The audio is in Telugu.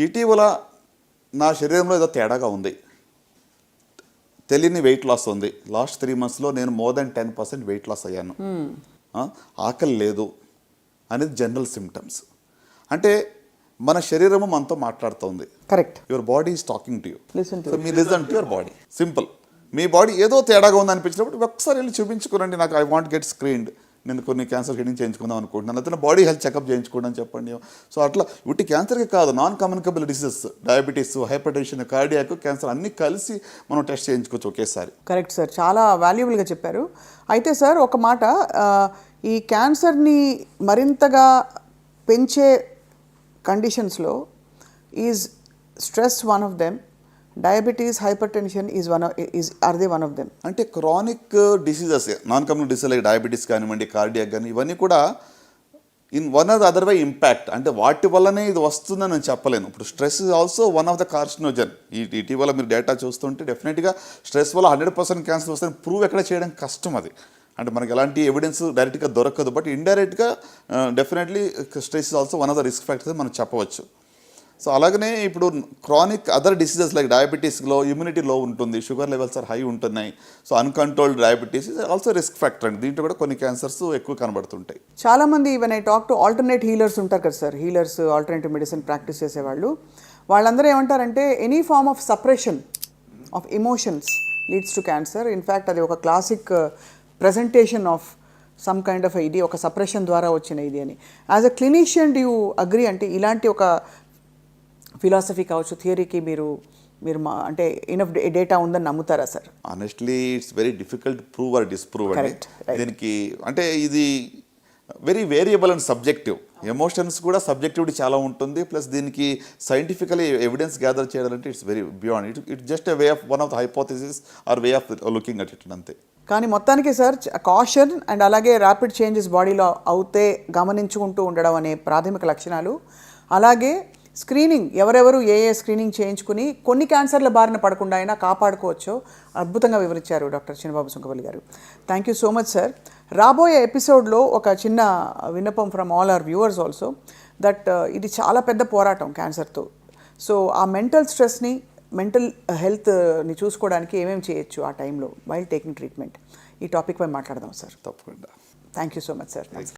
ఇటీవల నా శరీరంలో ఏదో తేడాగా ఉంది, తెలియని వెయిట్ లాస్ ఉంది. లాస్ట్ 3 monthsలో నేను మోర్ దెన్ 10% వెయిట్ లాస్ అయ్యాను. ఆకలి లేదు అనేది జనరల్ సిమ్టమ్స్. అంటే మన శరీరము మనతో మాట్లాడుతుంది. Correct. Your body is talking to you. Listen to so me listen to your body. Simple. Me body ఏదో తేడాగా ఉంది అనిపించినప్పుడు ఒకసారి వెళ్ళి చూపించుకోనండి. నాకు ఐ వాంట్ గెట్ స్క్రీన్డ్, నేను కొన్ని క్యాన్సర్ స్క్రీనింగ్ చేయించుకుందాం అనుకుంటున్నాను, అయితే బాడీ హెల్త్ చెకప్ చేయించుకోండి అని చెప్పండి. సో అట్లా ఉట్టి క్యాన్సర్కి కాదు, non communicable diseases, diabetes, hyper tension, cardiac, cancer అన్నీ కలిసి మనం టెస్ట్ చేయించుకోవచ్చు ఒకేసారి. కరెక్ట్ సార్, చాలా వాల్యుబుల్గా చెప్పారు. అయితే సార్ ఒక మాట, ఈ క్యాన్సర్ని మరింతగా పెంచే కండిషన్స్లో is stress one of them, diabetes, hypertension are they one of them? అంటే chronic diseases, non communicable disease like diabetes కానివ్వండి, కార్డియాక్ కానీ, ఇవన్నీ కూడా in one or the other way impact. అంటే వాటి వల్లనే ఇది వస్తుందని నేను చెప్పలేను. ఇప్పుడు stress is also one of the carcinogen. ఇటీవల మీరు డేటా చూస్తుంటే డెఫినెట్గా స్ట్రెస్ వల్ల 100% క్యాన్సర్ వస్తుందని ప్రూవ్ ఎక్కడ చేయడం కష్టం. అది అంటే మనకి ఎలాంటి ఎవిడెన్స్ డైరెక్ట్గా దొరకదు, బట్ ఇండైరెక్ట్గా definitely stress is also one of the risk factors మనం చెప్పవచ్చు. సో అలాగనే ఇప్పుడు క్రానిక్ అదర్ డిసీజెస్ లైక్ డయాబెటీస్లో ఇమ్యూనిటీ లో ఉంటుంది, షుగర్ లెవెల్స్ ఆర్ హై ఉంటున్నాయి. So uncontrolled diabetes is also risk factor అండి. దీంట్లో కూడా కొన్ని క్యాన్సర్స్ ఎక్కువ కనబడుతుంటాయి. చాలామంది even I talk to alternate healers ఉంటారు కదా sir, healers, alternative medicine practice చేసేవాళ్ళు, వాళ్ళందరూ ఏమంటారంటే any form of suppression of emotions leads to cancer. In fact అది ఒక classic presentation of some kind of ఇది ఒక సప్రెషన్ ద్వారా వచ్చిన ఇది అని. As a clinician do you agree? అంటే ఇలాంటి ఒక ఫిలాసఫీ కావచ్చు, థియరీకి మీరు అంటే ఇనఫ్ డేటా ఉందని నమ్ముతారా sir? Honestly it's very difficult prove or disprove అండి. దీనికి అంటే ఇది very variable and subjective. Emotions కూడా సబ్జెక్టివిటీ చాలా ఉంటుంది. ప్లస్ దీనికి సైంటిఫికలీ ఎవిడెన్స్ గ్యాదర్ చేయాలంటే it's very beyond. It just a way of one of the hypothesis or way of looking at it అంతే. కానీ మొత్తానికి సార్ కాషన్ అండ్ అలాగే ర్యాపిడ్ చేంజెస్ బాడీలో అవుతే గమనించుకుంటూ ఉండడం అనే ప్రాథమిక లక్షణాలు, అలాగే స్క్రీనింగ్, ఎవరెవరు ఏ స్క్రీనింగ్ చేయించుకుని కొన్ని క్యాన్సర్ల బారిన పడకుండా అయినా కాపాడుకోవచ్చో అద్భుతంగా వివరించారు డాక్టర్ చిన్నబాబు సుంకపల్లి గారు. Thank you so much sir. రాబోయే ఎపిసోడ్లో ఒక చిన్న విన్నపం from all our viewers also, that ఇది చాలా పెద్ద పోరాటం క్యాన్సర్తో. సో ఆ మెంటల్ స్ట్రెస్ని, మెంటల్ హెల్త్ని చూసుకోవడానికి ఏమేమి చేయొచ్చు ఆ టైంలో వైల్ టేకింగ్ ట్రీట్మెంట్, ఈ టాపిక్ పై మాట్లాడదాం సార్. తప్పకుండా. Thank you so much sir.